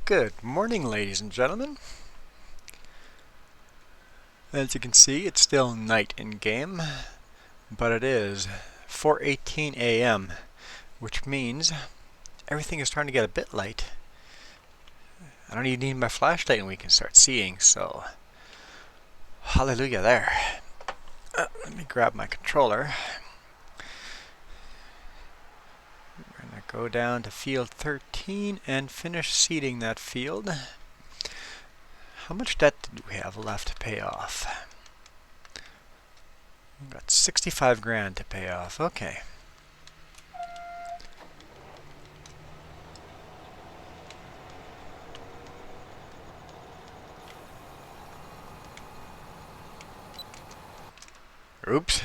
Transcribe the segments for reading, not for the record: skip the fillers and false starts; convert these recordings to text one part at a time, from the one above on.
Good morning, ladies and gentlemen. As you can see, it's still night in game, but it is 4:18 a.m., which means everything is starting to get a bit light. I don't even need my flashlight and we can start seeing, so hallelujah there. Let me grab my controller. We're going to go down to field 13 and finish seeding that field. How much debt did we have left to pay off? We've got 65 grand to pay off. Okay. Oops.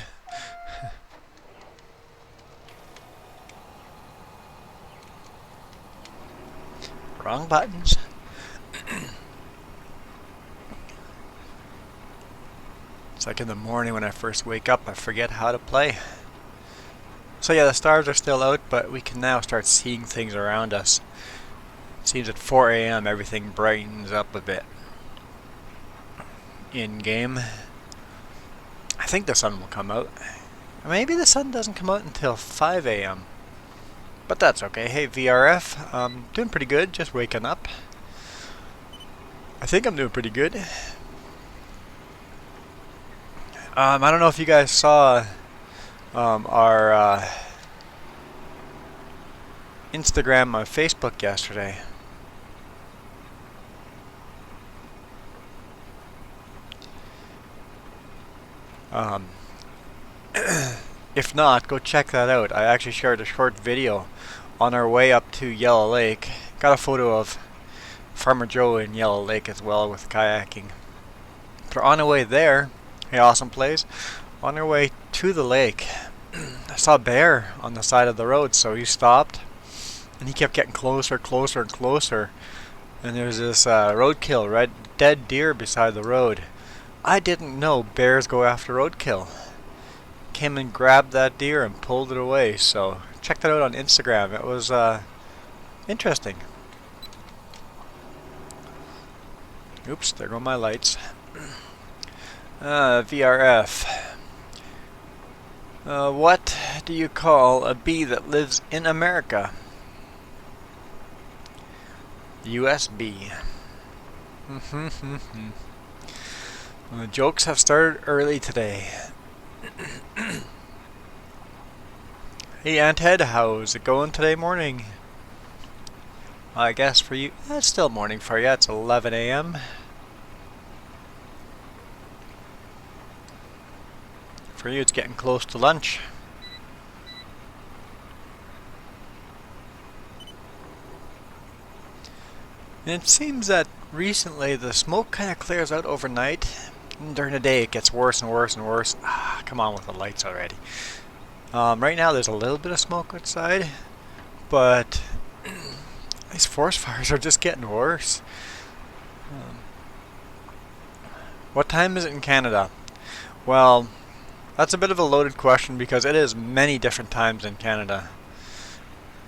Wrong buttons. It's like in the morning when I first wake up, I forget how to play. So yeah, the stars are still out, but we can now start seeing things around us. It seems at 4 a.m. everything brightens up a bit. In game. I think the sun will come out. Maybe the sun doesn't come out until 5 a.m. But that's okay. Hey VRF, doing pretty good, just waking up. I think I'm doing pretty good. I don't know if you guys saw our Instagram or Facebook yesterday. If not, go check that out. I actually shared a short video on our way up to Yellow Lake. Got a photo of Farmer Joe in Yellow Lake as well with kayaking. But on our way there, hey, awesome place. On our way to the lake, I saw a bear on the side of the road, so he stopped, and he kept getting closer, closer, and closer. And there's this roadkill, right, dead deer beside the road. I didn't know bears go after roadkill. Came and grabbed that deer and pulled it away. So check that out on Instagram. It was interesting. Oops, there go my lights. VRF. What do you call a bee that lives in America? USB. The jokes have started early today. Hey Aunt Ed, how's it going today morning? I guess for you, it's still morning for you. It's 11 a.m. For you, it's getting close to lunch. And it seems that recently the smoke kind of clears out overnight. And during the day it gets worse and worse and worse. Come on with the lights already. Right now there's a little bit of smoke outside, but these forest fires are just getting worse. What time is it in Canada? Well, that's a bit of a loaded question because it is many different times in Canada.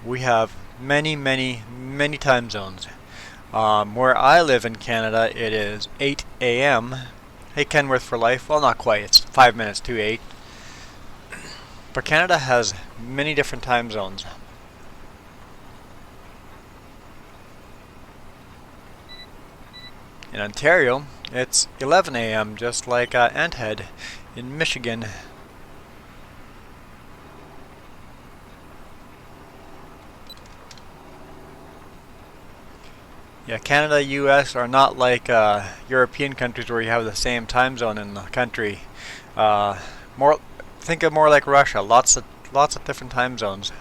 We have many, many, many time zones. Where I live in Canada, it is 8 a.m. Hey, Kenworth for life. Well, not quite. It's 5 minutes to 8. But Canada has many different time zones. In Ontario, it's 11 a.m. just like Aunt Ed in Michigan. Yeah, Canada, US are not like European countries where you have the same time zone in the country. Think of more like Russia. Lots of different time zones.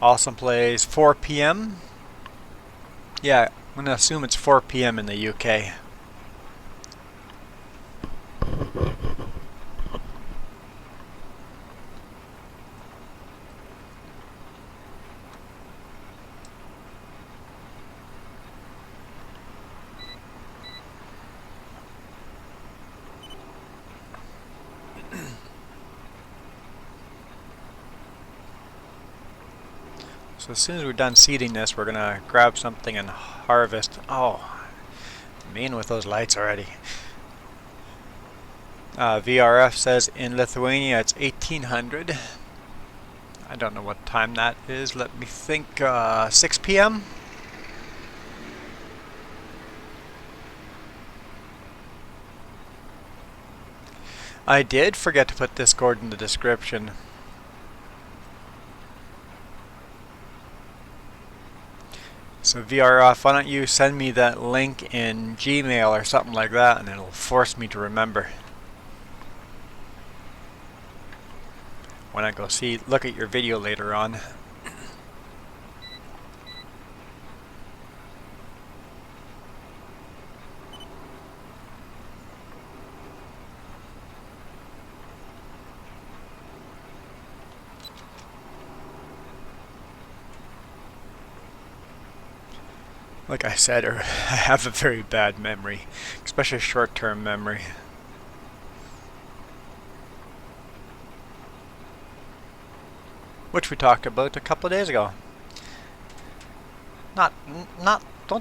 Awesome plays 4 p.m. Yeah, I'm gonna assume it's 4 p.m. in the UK. So as soon as we're done seeding this, we're gonna grab something and harvest. Oh, man, with those lights already. VRF says in Lithuania it's 1800. I don't know what time that is. Let me think. 6 p.m. I did forget to put Discord in the description. So VRF, why don't you send me that link in Gmail or something like that, and it'll force me to remember when I go look at your video later on. Like I said, I have a very bad memory, especially short-term memory. Which we talked about a couple of days ago. Don't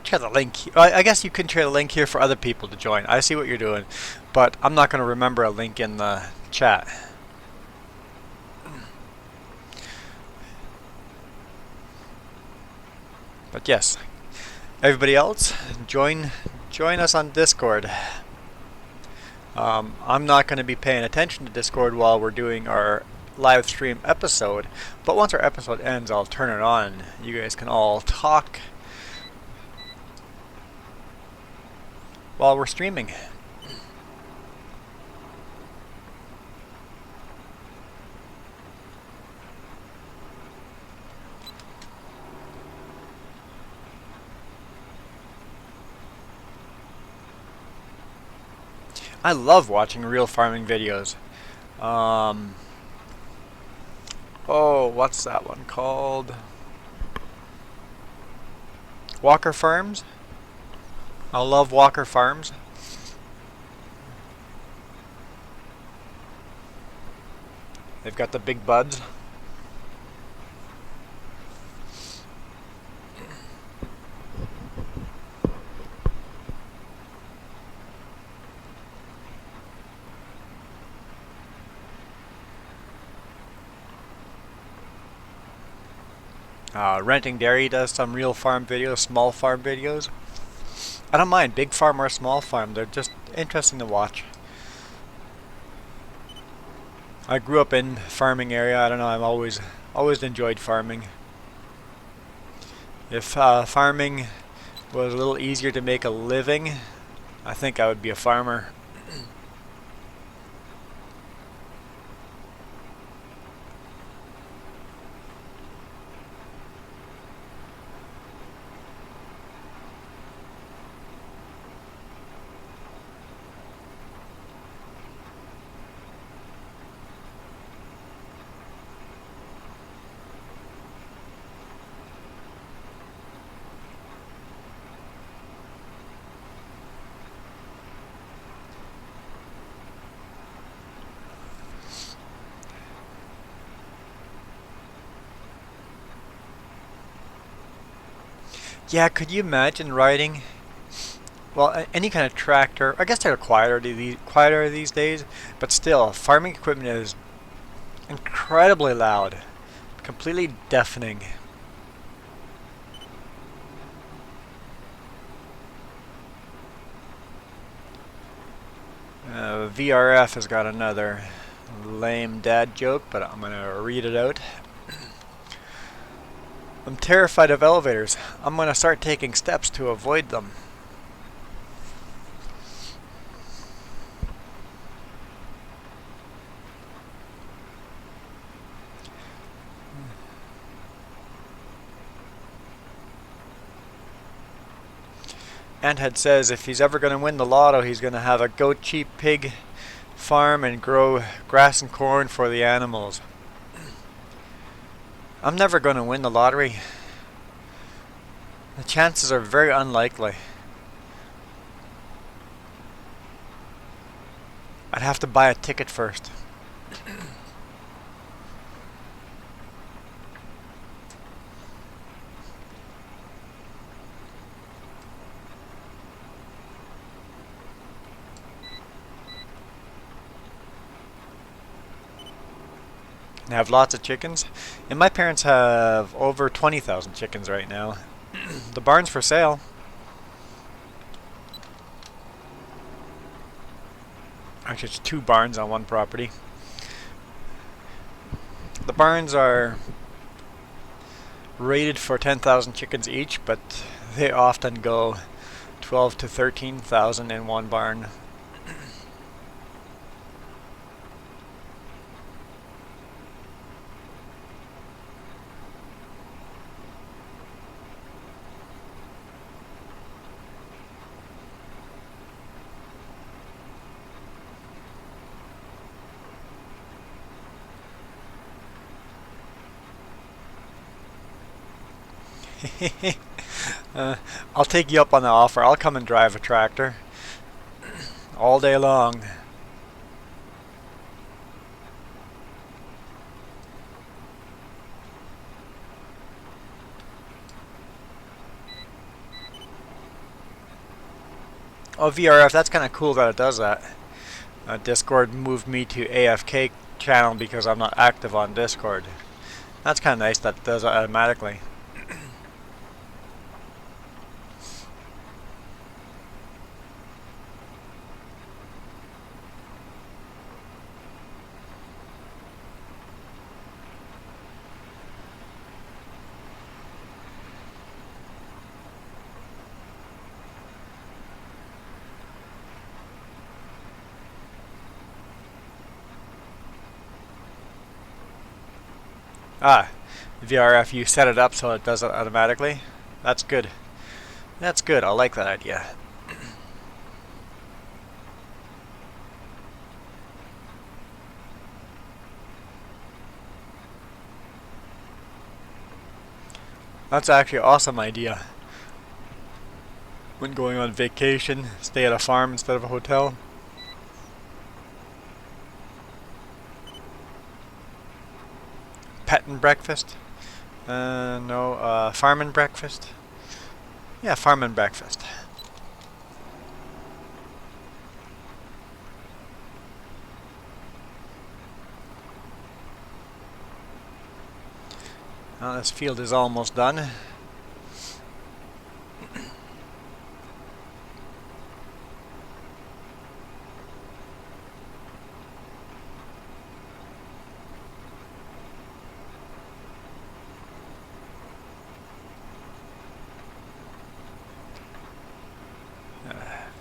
share the link. I guess you can share the link here for other people to join. I see what you're doing, but I'm not going to remember a link in the chat. But yes, everybody else, join us on Discord. I'm not going to be paying attention to Discord while we're doing our live stream episode, but once our episode ends, I'll turn it on. You guys can all talk while we're streaming. I love watching real farming videos. Oh, what's that one called? Walker Farms? I love Walker Farms. They've got the big buds. Renting Dairy does some real farm videos, small farm videos. I don't mind big farm or small farm. They're just interesting to watch. I grew up in farming area. I don't know. I've always enjoyed farming. If farming was a little easier to make a living, I think I would be a farmer. Yeah, could you imagine riding, well, any kind of tractor? I guess they're quieter these days, but still, farming equipment is incredibly loud, completely deafening. VRF has got another lame dad joke, but I'm going to read it out. I'm terrified of elevators. I'm going to start taking steps to avoid them. Anthead says if he's ever going to win the lotto, he's going to have a goat, sheep, pig farm and grow grass and corn for the animals. I'm never going to win the lottery. The chances are very unlikely. I'd have to buy a ticket first. They have lots of chickens, and my parents have over 20,000 chickens right now. The barn's for sale. Actually, it's 2 barns on one property. The barns are rated for 10,000 chickens each, but they often go 12 to 13,000 in one barn. I'll take you up on the offer. I'll come and drive a tractor all day long. Oh, VRF, that's kind of cool that it does that. Discord moved me to AFK channel because I'm not active on Discord. That's kind of nice that it does it automatically. Ah, VRF, you set it up so it does it automatically. That's good. That's good. I like that idea. That's actually an awesome idea. When going on vacation, stay at a farm instead of a hotel. Pet and breakfast? No, farm and breakfast? Yeah, farm and breakfast. Well, this field is almost done.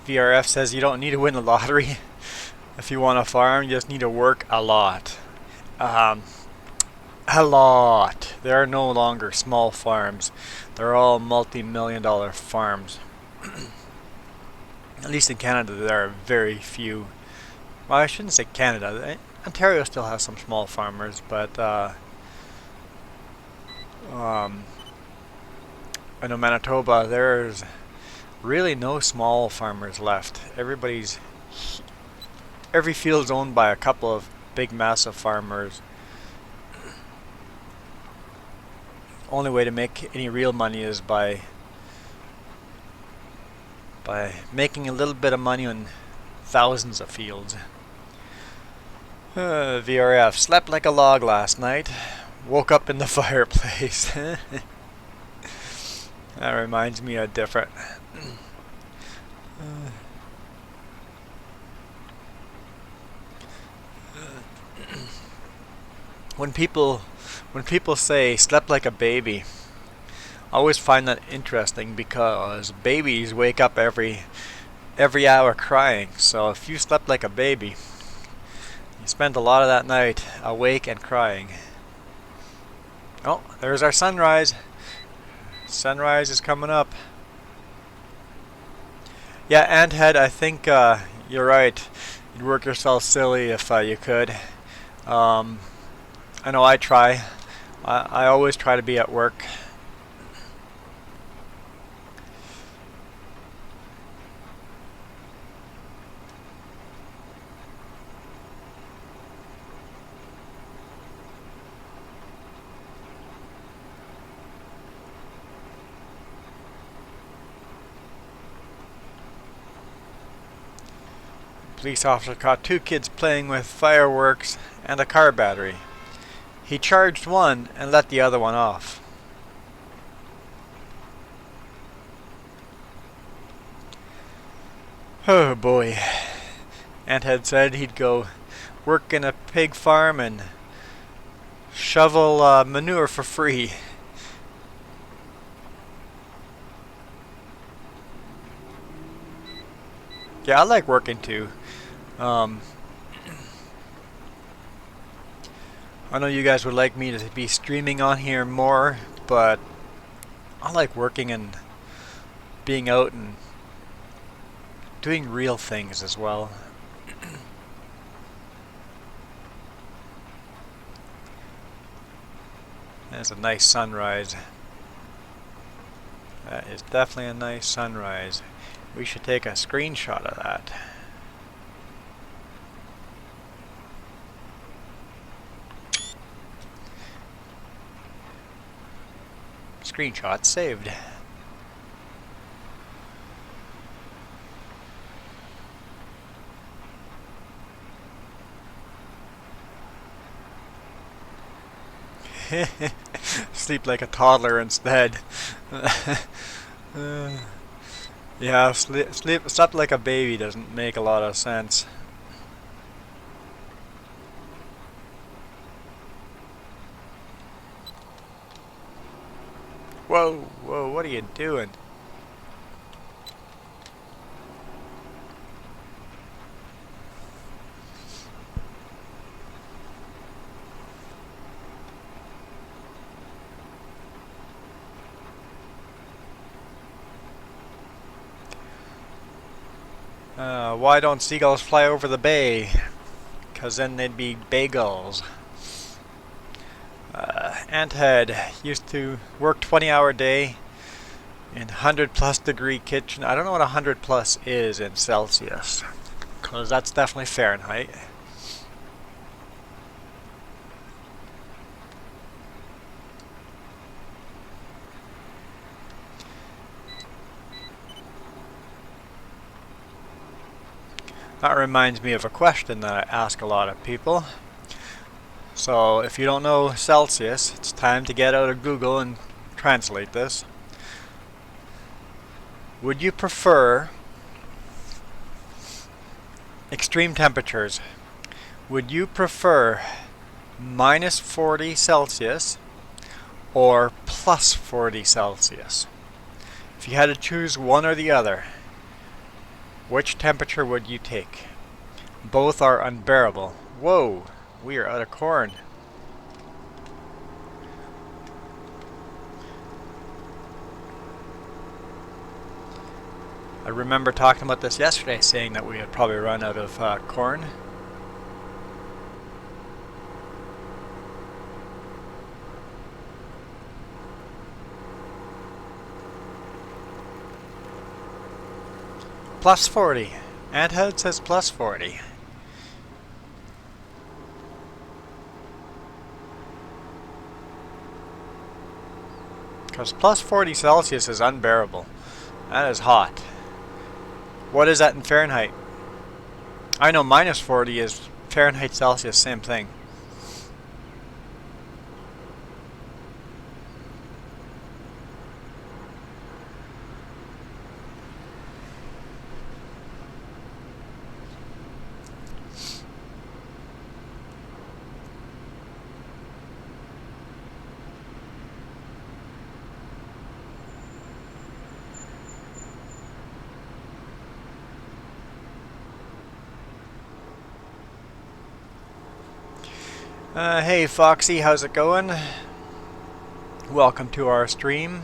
VRF says you don't need to win the lottery if you want a farm, you just need to work a lot. A lot. There are no longer small farms. They're all multi-million-dollar farms. At least in Canada there are very few. Well, I shouldn't say Canada. Ontario still has some small farmers, but I know Manitoba, there's really no small farmers left. Every field's owned by a couple of big massive farmers. Only way to make any real money is by making a little bit of money on thousands of fields. VRF, slept like a log last night. Woke up in the fireplace. That reminds me of different. When people say slept like a baby, I always find that interesting because babies wake up every hour crying. So if you slept like a baby, you spent a lot of that night awake and crying. Oh, there's our sunrise. Sunrise is coming up. Yeah, Anthead, I think you're right. You'd work yourself silly if you could. I know I try. I always try to be at work. Police officer caught 2 kids playing with fireworks and a car battery. He charged one and let the other one off. Oh boy. Ant had said he'd go work in a pig farm and shovel manure for free. Yeah, I like working too. I know you guys would like me to be streaming on here more, but I like working and being out and doing real things as well. That's a nice sunrise. That is definitely a nice sunrise. We should take a screenshot of that. Screenshot saved. Sleep like a toddler instead. Yeah, sleep like a baby doesn't make a lot of sense. Whoa, whoa, what are you doing? Why don't seagulls fly over the bay? 'Cause then they'd be bagels. Anthead used to work 20-hour day in 100+ degree kitchen. I don't know what 100+ is in Celsius, 'cause that's definitely Fahrenheit. That reminds me of a question that I ask a lot of people. So if you don't know Celsius, it's time to get out of Google and translate this. Would you prefer extreme temperatures? Would you prefer -40 Celsius or +40 Celsius? If you had to choose one or the other, which temperature would you take? Both are unbearable. Whoa, we are out of corn. I remember talking about this yesterday, saying that we would probably run out of corn. +40. Anthead says +40. Because +40 Celsius is unbearable. That is hot. What is that in Fahrenheit? I know -40 is Fahrenheit, Celsius, same thing. Hey Foxy, how's it going? Welcome to our stream.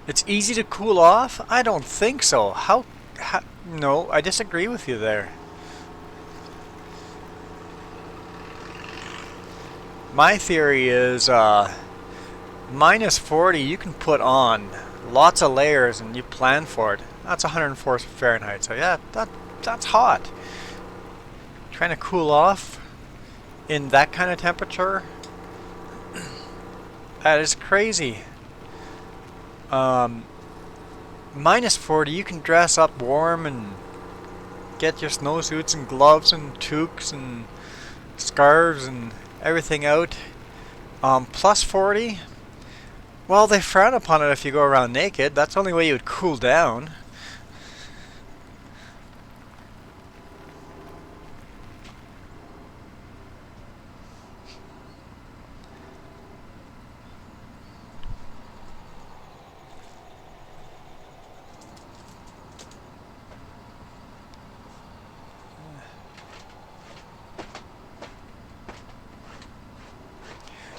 It's easy to cool off? I don't think so. How no, I disagree with you there. My theory is -40 you can put on lots of layers and you plan for it. That's 104 Fahrenheit, so yeah, that's hot. Trying to cool off in that kind of temperature, that is crazy. -40 you can dress up warm and get your snowsuits and gloves and toques and scarves and everything out. Plus 40. Well, they frown upon it if you go around naked. That's the only way you would cool down.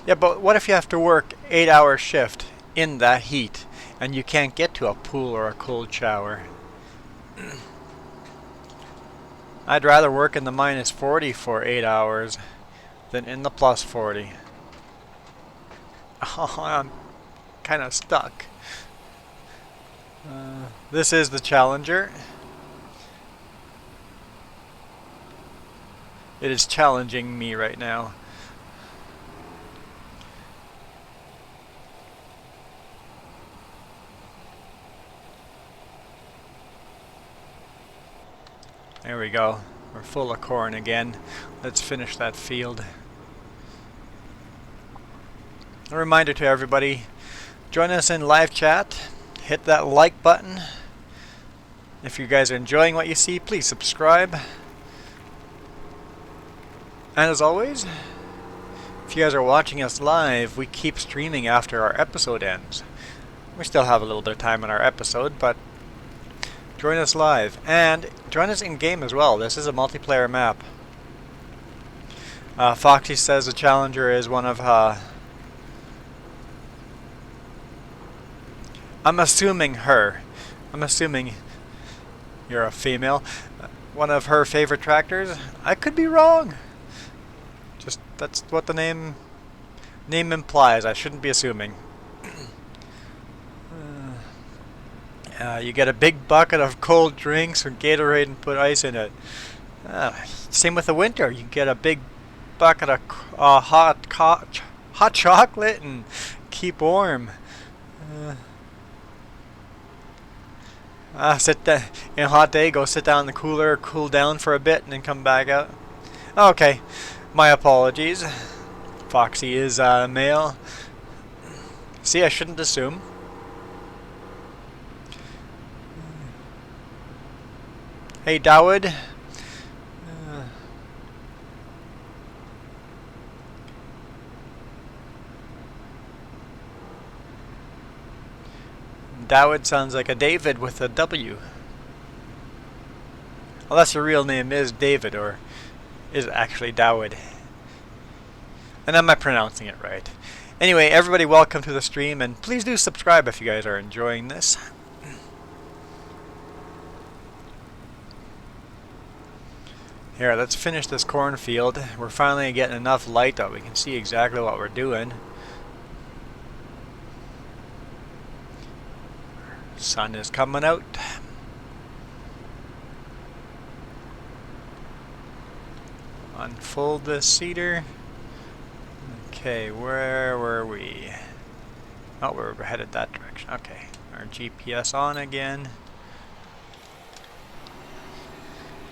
Yeah, but what if you have to work 8-hour shift in that heat and you can't get to a pool or a cold shower? I'd rather work in the minus 40 for 8 hours than in the plus 40. Oh, I'm kind of stuck. This is the Challenger. It is challenging me right now. There we go. We're full of corn again. Let's finish that field. A reminder to everybody, join us in live chat. Hit that like button. If you guys are enjoying what you see, please subscribe. And as always, if you guys are watching us live, we keep streaming after our episode ends. We still have a little bit of time in our episode, but join us live. And join us in-game as well. This is a multiplayer map. Foxy says the Challenger is one of... I'm assuming her. I'm assuming you're a female. One of her favorite tractors. I could be wrong. Just that's what the name implies. I shouldn't be assuming. You get a big bucket of cold drinks or Gatorade and put ice in it. Same with the winter. You get a big bucket of hot chocolate and keep warm. Sit down in a hot day. Go sit down in the cooler, cool down for a bit, and then come back out. Okay, my apologies. Foxy is male. See, I shouldn't assume. Hey, Dawood. Dawood sounds like a David with a W. Unless your real name is David, or is actually Dawood. And am I pronouncing it right? Anyway, everybody, welcome to the stream, and please do subscribe if you guys are enjoying this. Here, let's finish this cornfield. We're finally getting enough light that we can see exactly what we're doing. Sun is coming out. Unfold this cedar. Okay, where were we? Oh, we're headed that direction. Okay, our GPS on again.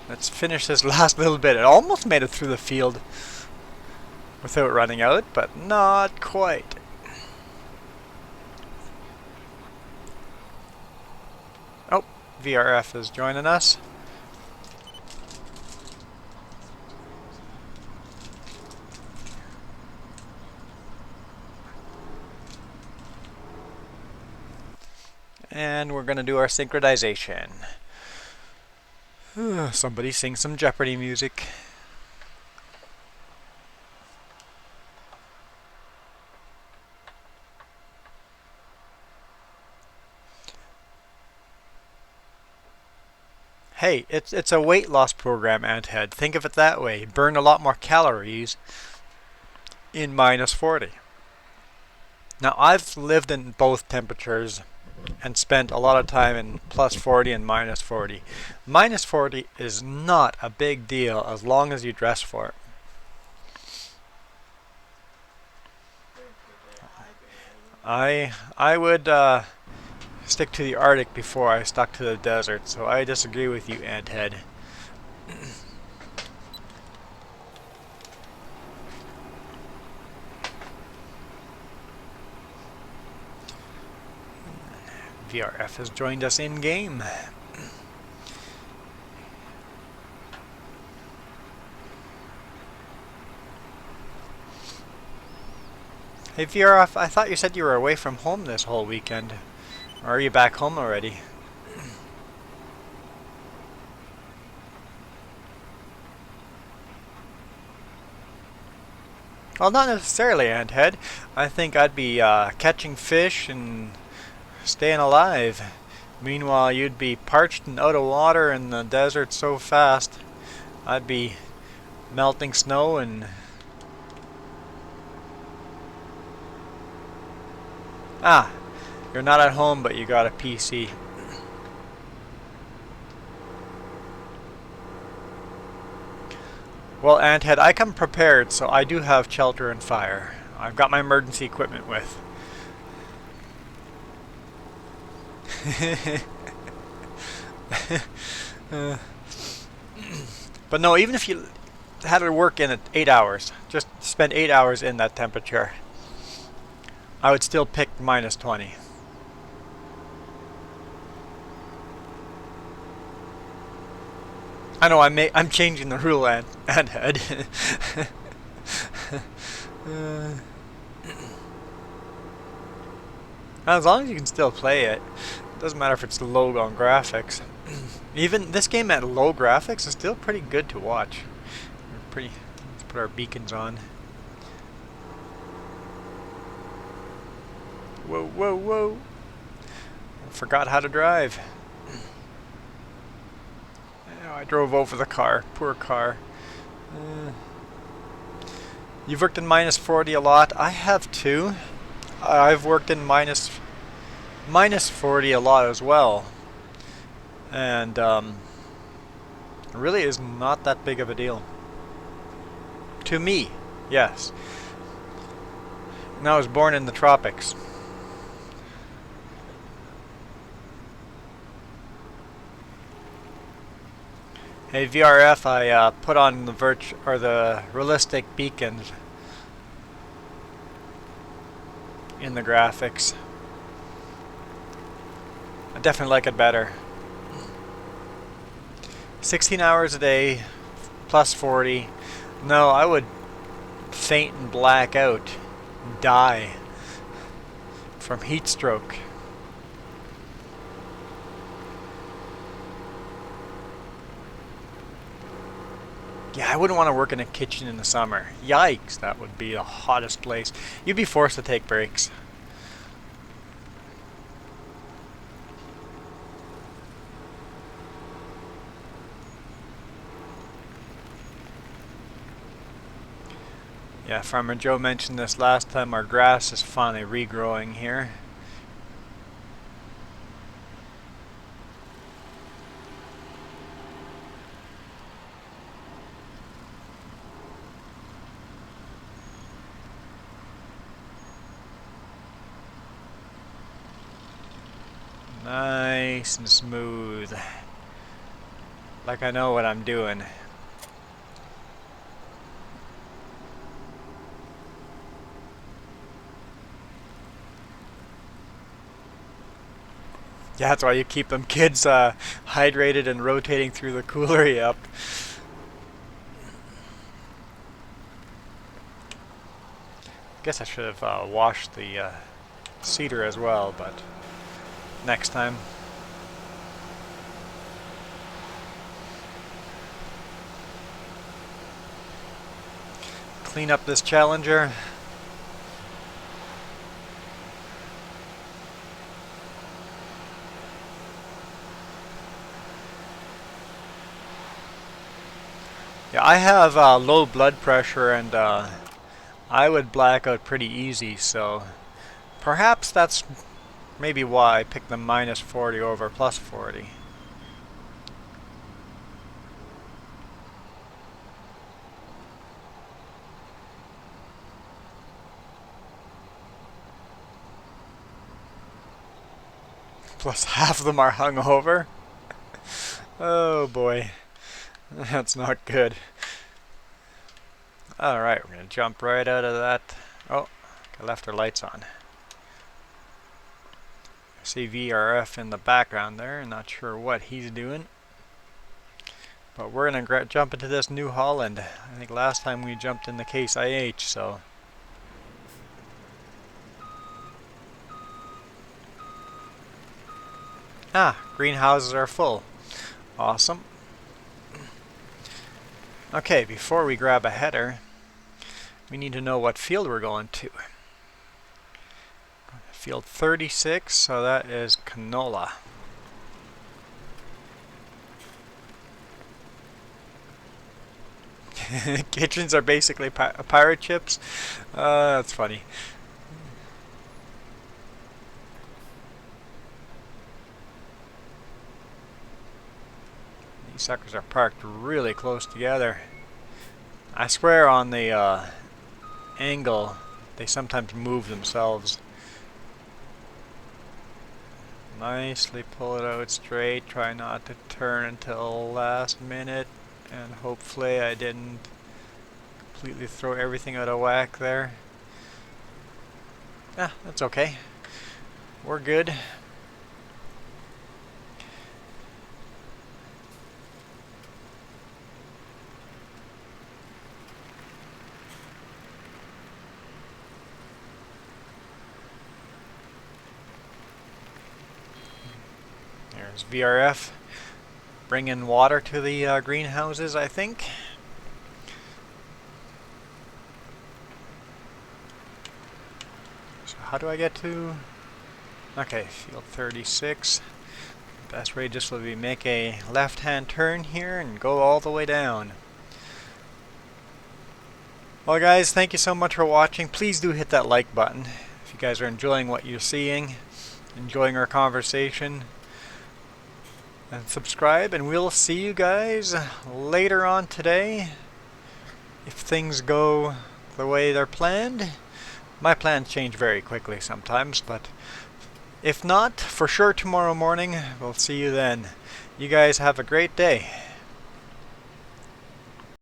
Let's finish this last little bit. It almost made it through the field without running out, but not quite. Oh, VRF is joining us. And we're going to do our synchronization. Somebody sing some Jeopardy music. Hey, it's a weight loss program, Anthead. Think of it that way. Burn a lot more calories in minus 40. Now, I've lived in both temperatures and spent a lot of time in plus 40 and minus 40. Minus 40 is not a big deal as long as you dress for it. I would stick to the Arctic before I stuck to the desert, so I disagree with you, Anthead. VRF has joined us in game. Hey VRF, I thought you said you were away from home this whole weekend. Or are you back home already? Well, not necessarily, Anthead. I think I'd be catching fish and staying alive. Meanwhile, you'd be parched and out of water in the desert so fast. I'd be melting snow and... Ah, you're not at home, but you got a PC. Well, Anthead, I come prepared, so I do have shelter and fire. I've got my emergency equipment with. But no, even if you had to work in it 8 hours, just spend 8 hours in that temperature, I would still pick -20. I know I'm changing the rule, Anthead. As long as you can still play it, doesn't matter if it's low on graphics. Even this game at low graphics is still pretty good to watch. Let's put our beacons on. Whoa, whoa, whoa! I forgot how to drive. Oh, I drove over the car. Poor car. You've worked in -40 a lot. I have too. I've worked in -40 a lot as well. And it really is not that big of a deal. To me, yes. And I was born in the tropics. Hey VRF, I put on the realistic beacons in the graphics. I definitely like it better. 16 hours a day, +40. No, I would faint and black out, and die from heat stroke. Yeah, I wouldn't want to work in a kitchen in the summer. Yikes, that would be the hottest place. You'd be forced to take breaks. Yeah, Farmer Joe mentioned this last time. Our grass is finally regrowing here. Nice and smooth. Like I know what I'm doing. Yeah, that's why you keep them kids hydrated and rotating through the cooler. Yep. Guess I should have washed the cedar as well, but next time. Clean up this Challenger. Yeah, I have low blood pressure and I would black out pretty easy, so perhaps that's maybe why I picked the -40 over +40. Plus half of them are hungover. Oh boy. That's not good. Alright, we're going to jump right out of that. Oh, I left our lights on. See VRF in the background there. Not sure what he's doing. But we're going to jump into this New Holland. I think last time we jumped in the Case IH, so... Ah, greenhouses are full. Awesome. Okay, before we grab a header, we need to know what field we're going to. Field 36, so that is canola. Kitchens are basically pirate ships. That's funny. These suckers are parked really close together. I swear on the angle, they sometimes move themselves. Nicely pull it out straight. Try not to turn until last minute. And hopefully I didn't completely throw everything out of whack there. Ah, that's okay. We're good. There's VRF. Bringing water to the greenhouses, I think. So how do I get to... Okay, field 36. Best way just would be make a left-hand turn here and go all the way down. Well guys, thank you so much for watching. Please do hit that like button if you guys are enjoying what you're seeing, enjoying our conversation. And subscribe, and we'll see you guys later on today. If things go the way they're planned. My plans change very quickly sometimes, but if not, for sure tomorrow morning. We'll see you then. You guys have a great day.